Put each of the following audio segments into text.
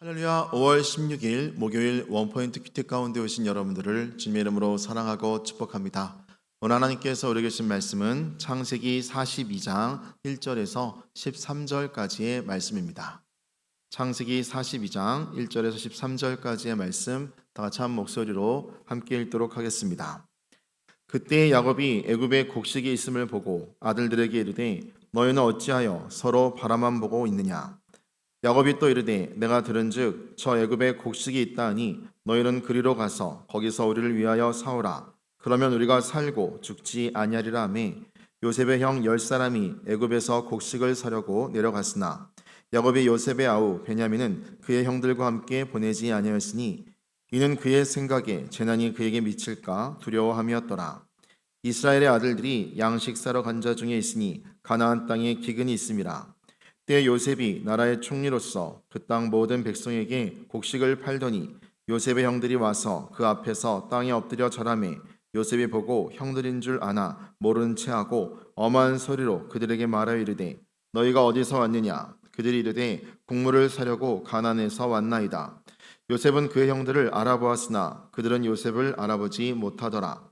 할렐루야. 5월 16일 목요일 원포인트 큐티 가운데 오신 여러분들을 주님의 이름으로 사랑하고 축복합니다. 오늘 하나님께서 우리에게 주신 말씀은 창세기 42장 1절에서 13절까지의 말씀입니다. 창세기 42장 1절에서 13절까지의 말씀 다 같이 한 목소리로 함께 읽도록 하겠습니다. 그때 야곱이 애굽에 곡식이 있음을 보고 아들들에게 이르되 너희는 어찌하여 서로 바라만 보고 있느냐. 야곱이 또 이르되 내가 들은즉 저 애굽에 곡식이 있다 하니 너희는 그리로 가서 거기서 우리를 위하여 사오라. 그러면 우리가 살고 죽지 아니하리라 하매 요셉의 형 10사람이 애굽에서 곡식을 사려고 내려갔으나 야곱이 요셉의 아우 베냐민은 그의 형들과 함께 보내지 아니하였으니 이는 그의 생각에 재난이 그에게 미칠까 두려워함이었더라. 이스라엘의 아들들이 양식 사러 간 자 중에 있으니 가나안 땅에 기근이 있음이라. 때 요셉이 나라의 총리로서 그 땅 모든 백성에게 곡식을 팔더니 요셉의 형들이 와서 그 앞에서 땅에 엎드려 절하매 요셉이 보고 형들인 줄 아나 모른 체하고 엄한 소리로 그들에게 말하여 이르되 너희가 어디서 왔느냐. 그들이 이르되 곡물을 사려고 가나안에서 왔나이다. 요셉은 그의 형들을 알아보았으나 그들은 요셉을 알아보지 못하더라.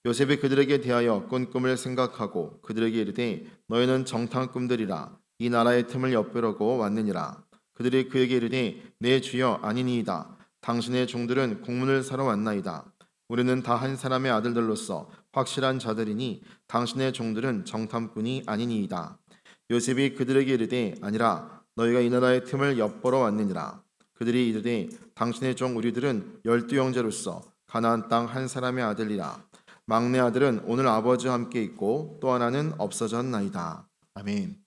요셉이 그들에게 대하여 꾼 꿈을 생각하고 그들에게 이르되 너희는 정탐 꿈들이라. 이 나라의 틈을 엿보려고 왔느니라. 그들이 그에게 이르되 내 주여 아니니이다. 당신의 종들은 곡물을 사러 왔나이다. 우리는 다 한 사람의 아들들로서 확실한 자들이니 당신의 종들은 정탐꾼이 아니니이다. 요셉이 그들에게 이르되 아니라 너희가 이 나라의 틈을 엿보러 왔느니라. 그들이 이르되 당신의 종 우리들은 12형제로서 가나안 땅 한 사람의 아들이라. 막내 아들은 오늘 아버지와 함께 있고 또 하나는 없어졌나이다. 아멘.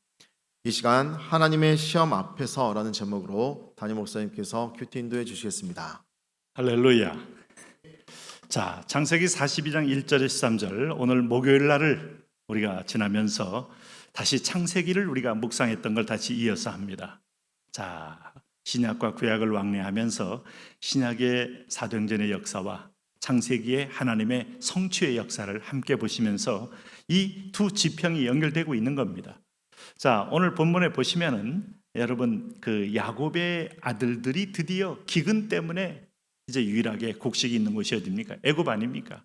이 시간 하나님의 시험 앞에서라는 제목으로 담임 목사님께서 큐티 인도해 주시겠습니다. 할렐루야. 자, 창세기 42장 1절에서 13절 오늘 목요일 날을 우리가 지나면서 다시 창세기를 우리가 묵상했던 걸 다시 이어서 합니다. 자, 신약과 구약을 왕래하면서 신약의 사도행전의 역사와 창세기의 하나님의 성취의 역사를 함께 보시면서 이 두 지평이 연결되고 있는 겁니다. 자, 오늘 본문에 보시면은 여러분 그 야곱의 아들들이 드디어 기근 때문에 이제 유일하게 곡식이 있는 곳이 어디입니까? 애굽 아닙니까?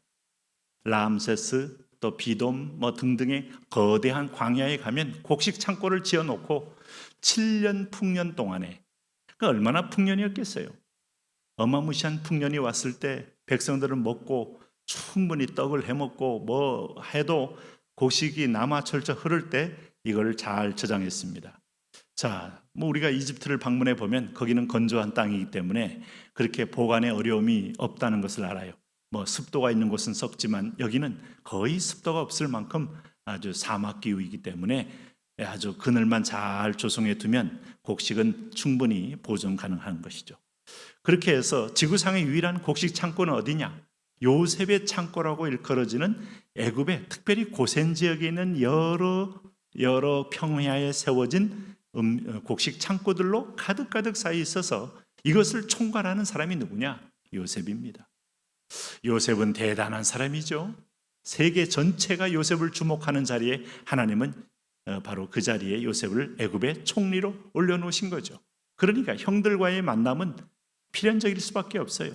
라암세스 또 비돔 뭐 등등의 거대한 광야에 가면 곡식 창고를 지어놓고 7년 풍년 동안에 그 얼마나 풍년이었겠어요. 어마무시한 풍년이 왔을 때 백성들은 먹고 충분히 떡을 해먹고 뭐 해도 곡식이 남아 철저 흐를 때 이걸 잘 저장했습니다. 자, 뭐 우리가 이집트를 방문해 보면 거기는 건조한 땅이기 때문에 그렇게 보관에 어려움이 없다는 것을 알아요. 뭐 습도가 있는 곳은 썩지만 여기는 거의 습도가 없을 만큼 아주 사막 기후이기 때문에 아주 그늘만 잘 조성해 두면 곡식은 충분히 보존 가능한 것이죠. 그렇게 해서 지구상의 유일한 곡식 창고는 어디냐? 요셉의 창고라고 일컬어지는 애굽의 특별히 고센 지역에 있는 여러 평야에 세워진 곡식 창고들로 가득 쌓여 있어서 이것을 총괄하는 사람이 누구냐? 요셉입니다. 요셉은 대단한 사람이죠. 세계 전체가 요셉을 주목하는 자리에 하나님은 바로 그 자리에 요셉을 애굽의 총리로 올려놓으신 거죠. 그러니까 형들과의 만남은 필연적일 수밖에 없어요.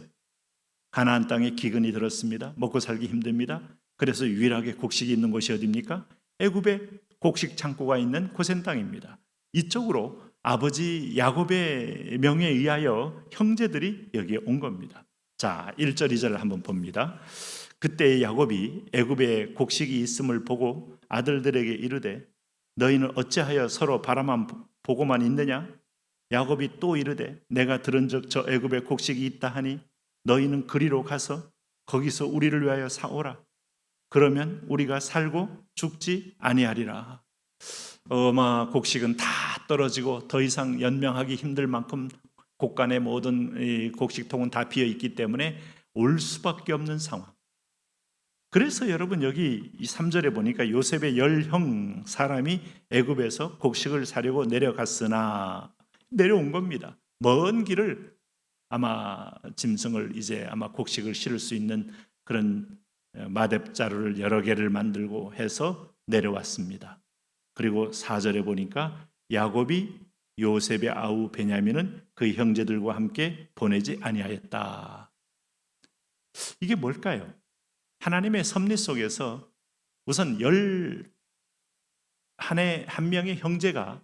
가나안 땅에 기근이 들었습니다. 먹고 살기 힘듭니다. 그래서 유일하게 곡식이 있는 곳이 어디입니까? 애굽의 곡식 창고가 있는 고센 땅입니다. 이쪽으로 아버지 야곱의 명에 의하여 형제들이 여기에 온 겁니다. 자, 1절 2절을 한번 봅니다. 그때 야곱이 애굽에 곡식이 있음을 보고 아들들에게 이르되 너희는 어찌하여 서로 바라만 보고만 있느냐? 야곱이 또 이르되 내가 들은즉 저 애굽에 곡식이 있다 하니 너희는 그리로 가서 거기서 우리를 위하여 사오라. 그러면 우리가 살고 죽지 아니하리라. 곡식은 다 떨어지고 더 이상 연명하기 힘들 만큼 곡간의 모든 곡식통은 다 비어 있기 때문에 올 수밖에 없는 상황. 그래서 여러분 여기 3절에 보니까 요셉의 10형 사람이 애굽에서 곡식을 사려고 내려갔으나 내려온 겁니다. 먼 길을 아마 짐승을 이제 아마 곡식을 실을 수 있는 그런 마뎁자루를 여러 개를 만들고 해서 내려왔습니다. 그리고 4절에 보니까 야곱이 요셉의 아우 베냐민은 그 형제들과 함께 보내지 아니하였다. 이게 뭘까요? 하나님의 섭리 속에서 우선 한 명의 형제가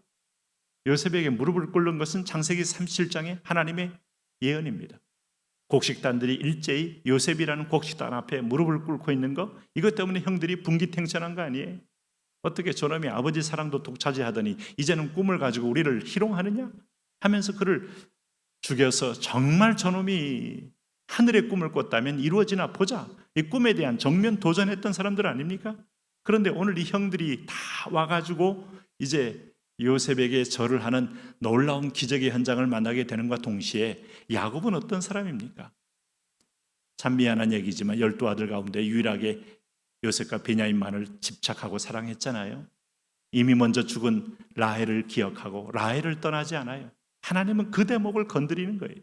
요셉에게 무릎을 꿇는 것은 창세기 37장의 하나님의 예언입니다. 곡식단들이 일제히 요셉이라는 곡식단 앞에 무릎을 꿇고 있는 거, 이것 때문에 형들이 분기탱천한 거 아니에요? 어떻게 저놈이 아버지 사랑도 독차지하더니 이제는 꿈을 가지고 우리를 희롱하느냐? 하면서 그를 죽여서 정말 저놈이 하늘의 꿈을 꿨다면 이루어지나 보자. 이 꿈에 대한 정면 도전했던 사람들 아닙니까? 그런데 오늘 이 형들이 다 와가지고 이제 요셉에게 절을 하는 놀라운 기적의 현장을 만나게 되는과 동시에 야곱은 어떤 사람입니까? 참 미안한 얘기지만 12아들 가운데 유일하게 요셉과 베냐민만을 집착하고 사랑했잖아요. 이미 먼저 죽은 라헬을 기억하고 라헬을 떠나지 않아요. 하나님은 그 대목을 건드리는 거예요.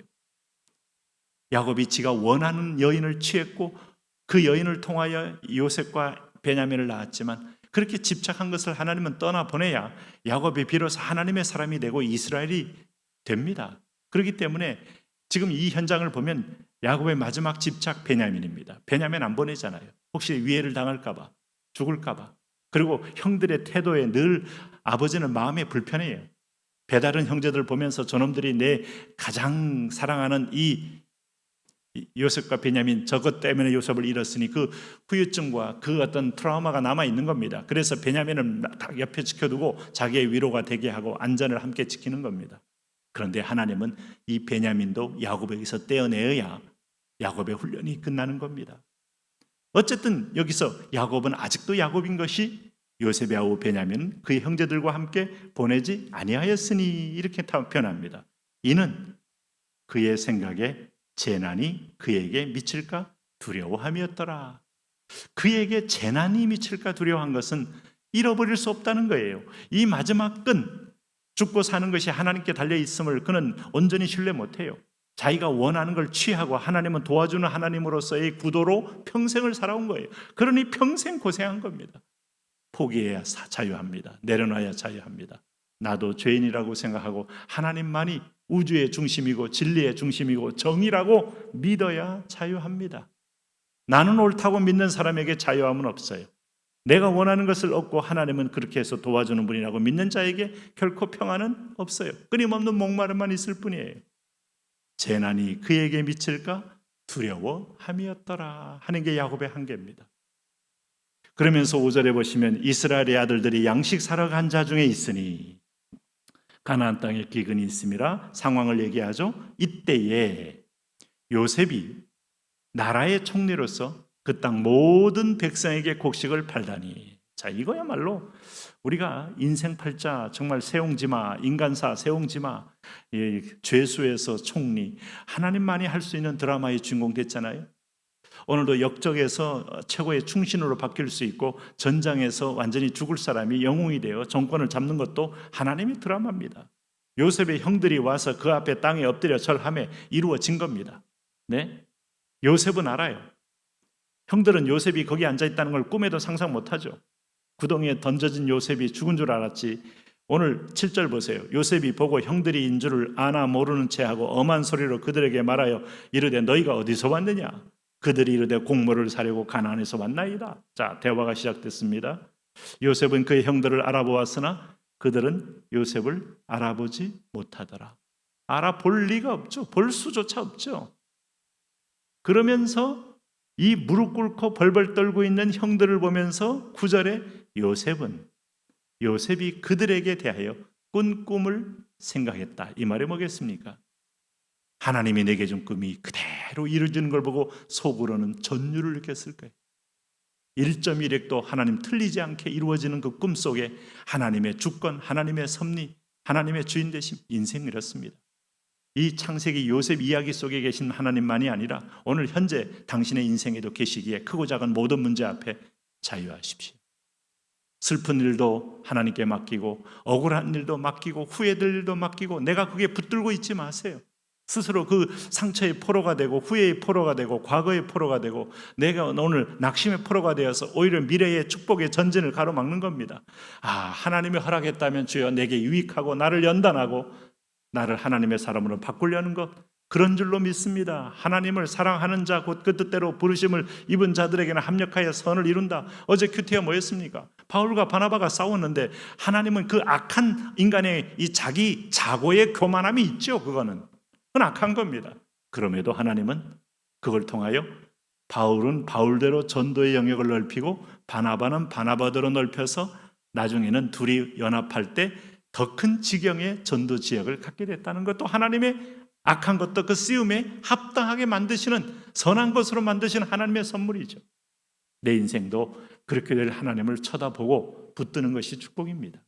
야곱이 지가 원하는 여인을 취했고 그 여인을 통하여 요셉과 베냐민을 낳았지만 그렇게 집착한 것을 하나님은 떠나보내야 야곱이 비로소 하나님의 사람이 되고 이스라엘이 됩니다. 그렇기 때문에 지금 이 현장을 보면 야곱의 마지막 집착 베냐민입니다. 베냐민 안 보내잖아요. 혹시 위해를 당할까 봐, 죽을까 봐. 그리고 형들의 태도에 늘 아버지는 마음에 불편해요. 배다른 형제들 보면서 저놈들이 내 가장 사랑하는 이 요셉과 베냐민, 저것 때문에 요셉을 잃었으니 그 후유증과 그 어떤 트라우마가 남아 있는 겁니다. 그래서 베냐민을 딱 옆에 지켜두고 자기의 위로가 되게 하고 안전을 함께 지키는 겁니다. 그런데 하나님은 이 베냐민도 야곱에게서 떼어내어야 야곱의 훈련이 끝나는 겁니다. 어쨌든 여기서 야곱은 아직도 야곱인 것이 요셉의 아우 베냐민은 그의 형제들과 함께 보내지 아니하였으니 이렇게 표현합니다. 이는 그의 생각에 재난이 그에게 미칠까 두려워함이었더라. 그에게 재난이 미칠까 두려워한 것은 잃어버릴 수 없다는 거예요. 이 마지막 끈, 죽고 사는 것이 하나님께 달려있음을 그는 온전히 신뢰 못해요. 자기가 원하는 걸 취하고 하나님은 도와주는 하나님으로서의 구도로 평생을 살아온 거예요. 그러니 평생 고생한 겁니다. 포기해야 자유합니다. 내려놔야 자유합니다. 나도 죄인이라고 생각하고 하나님만이 우주의 중심이고 진리의 중심이고 정의라고 믿어야 자유합니다. 나는 옳다고 믿는 사람에게 자유함은 없어요. 내가 원하는 것을 얻고 하나님은 그렇게 해서 도와주는 분이라고 믿는 자에게 결코 평안은 없어요. 끊임없는 목마름만 있을 뿐이에요. 재난이 그에게 미칠까 두려워함이었더라 하는 게 야곱의 한계입니다. 그러면서 5절에 보시면 이스라엘의 아들들이 양식 사러 간 자 중에 있으니 가나안 땅에 기근이 있음이라 상황을 얘기하죠. 이때에 요셉이 나라의 총리로서 그 땅 모든 백성에게 곡식을 팔다니. 자, 이거야말로 우리가 인생 팔자 정말 세옹지마, 인간사 세옹지마, 죄수에서 총리, 하나님만이 할 수 있는 드라마의 주인공 됐잖아요. 오늘도 역적에서 최고의 충신으로 바뀔 수 있고 전장에서 완전히 죽을 사람이 영웅이 되어 정권을 잡는 것도 하나님의 드라마입니다. 요셉의 형들이 와서 그 앞에 땅에 엎드려 절하며 이루어진 겁니다. 네? 요셉은 알아요. 형들은 요셉이 거기 앉아있다는 걸 꿈에도 상상 못하죠. 구덩이에 던져진 요셉이 죽은 줄 알았지. 오늘 7절 보세요. 요셉이 보고 형들이 인 줄을 아나 모르는 채하고 엄한 소리로 그들에게 말하여 이르되 너희가 어디서 왔느냐? 그들이 이르되 곡물을 사려고 가나안에서 왔나이다. 자, 대화가 시작됐습니다. 요셉은 그의 형들을 알아보았으나 그들은 요셉을 알아보지 못하더라. 알아볼 리가 없죠. 볼 수조차 없죠. 그러면서 이 무릎 꿇고 벌벌 떨고 있는 형들을 보면서 9절에 요셉이 그들에게 대하여 꾼 꿈을 생각했다. 이 말이 뭐겠습니까? 하나님이 내게 준 꿈이 그대로 이루어지는 걸 보고 속으로는 전율을 느꼈을 거예요. 1.1획도 하나님 틀리지 않게 이루어지는 그 꿈 속에 하나님의 주권, 하나님의 섭리, 하나님의 주인 되심, 인생 이렇습니다. 이 창세기 요셉 이야기 속에 계신 하나님만이 아니라 오늘 현재 당신의 인생에도 계시기에 크고 작은 모든 문제 앞에 자유하십시오. 슬픈 일도 하나님께 맡기고 억울한 일도 맡기고 후회될 일도 맡기고 내가 그게 붙들고 있지 마세요. 스스로 그 상처의 포로가 되고 후회의 포로가 되고 과거의 포로가 되고 내가 오늘 낙심의 포로가 되어서 오히려 미래의 축복의 전진을 가로막는 겁니다. 하나님이 허락했다면 주여 내게 유익하고 나를 연단하고 나를 하나님의 사람으로 바꾸려는 것, 그런 줄로 믿습니다. 하나님을 사랑하는 자 곧 그 뜻대로 부르심을 입은 자들에게는 합력하여 선을 이룬다. 어제 큐티가 뭐였습니까? 바울과 바나바가 싸웠는데 하나님은 그 악한 인간의 이 자기 자고의 교만함이 있죠. 그건 악한 겁니다. 그럼에도 하나님은 그걸 통하여 바울은 바울대로 전도의 영역을 넓히고 바나바는 바나바대로 넓혀서 나중에는 둘이 연합할 때 더 큰 지경의 전도 지역을 갖게 됐다는 것도 하나님의 악한 것도 그 쓰임에 합당하게 만드시는 선한 것으로 만드시는 하나님의 선물이죠. 내 인생도 그렇게 될 하나님을 쳐다보고 붙드는 것이 축복입니다.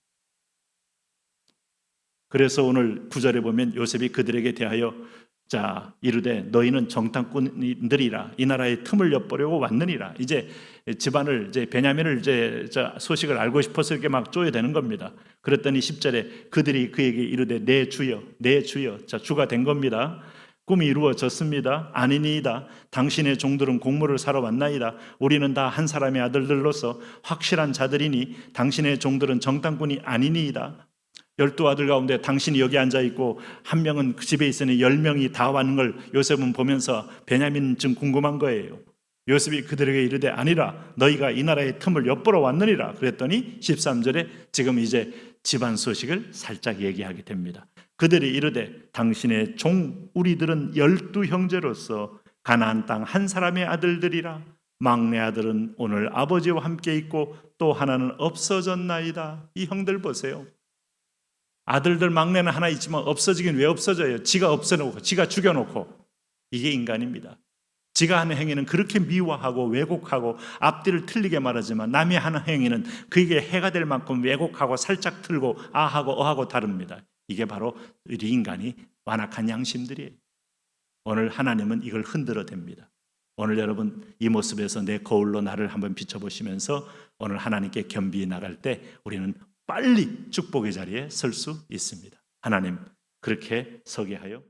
그래서 오늘 9절에 보면 요셉이 그들에게 대하여 이르되 너희는 정탐꾼들이라 이 나라의 틈을 엿보려고 왔느니라. 이제 집안을 베냐민을 소식을 알고 싶어서 이렇게 막 쪼여대는 겁니다. 그랬더니 10절에 그들이 그에게 이르되 내 주여 내 주여. 주가 된 겁니다. 꿈이 이루어졌습니다. 아니니이다. 당신의 종들은 곡물을 사러 왔나이다. 우리는 다 한 사람의 아들들로서 확실한 자들이니 당신의 종들은 정탐꾼이 아니니이다. 12아들 가운데 당신이 여기 앉아있고 한 명은 그 집에 있으니 10명이 다 왔는 걸 요셉은 보면서 베냐민은 좀 궁금한 거예요. 요셉이 그들에게 이르되 아니라 너희가 이 나라의 틈을 엿보러 왔느니라. 그랬더니 13절에 지금 이제 집안 소식을 살짝 얘기하게 됩니다. 그들이 이르되 당신의 종 우리들은 12형제로서 가나안 땅 한 사람의 아들들이라. 막내 아들은 오늘 아버지와 함께 있고 또 하나는 없어졌나이다. 이 형들 보세요. 아들들 막내는 하나 있지만 없어지긴 왜 없어져요? 지가 없애놓고 지가 죽여놓고. 이게 인간입니다. 지가 하는 행위는 그렇게 미워하고 왜곡하고 앞뒤를 틀리게 말하지만 남이 하는 행위는 그에게 해가 될 만큼 왜곡하고 살짝 틀고 아하고 어하고 다릅니다. 이게 바로 우리 인간이 완악한 양심들이에요. 오늘 하나님은 이걸 흔들어 댑니다. 오늘 여러분 이 모습에서 내 거울로 나를 한번 비춰보시면서 오늘 하나님께 겸비히 나갈 때 우리는 빨리 축복의 자리에 설 수 있습니다. 하나님 그렇게 서게 하여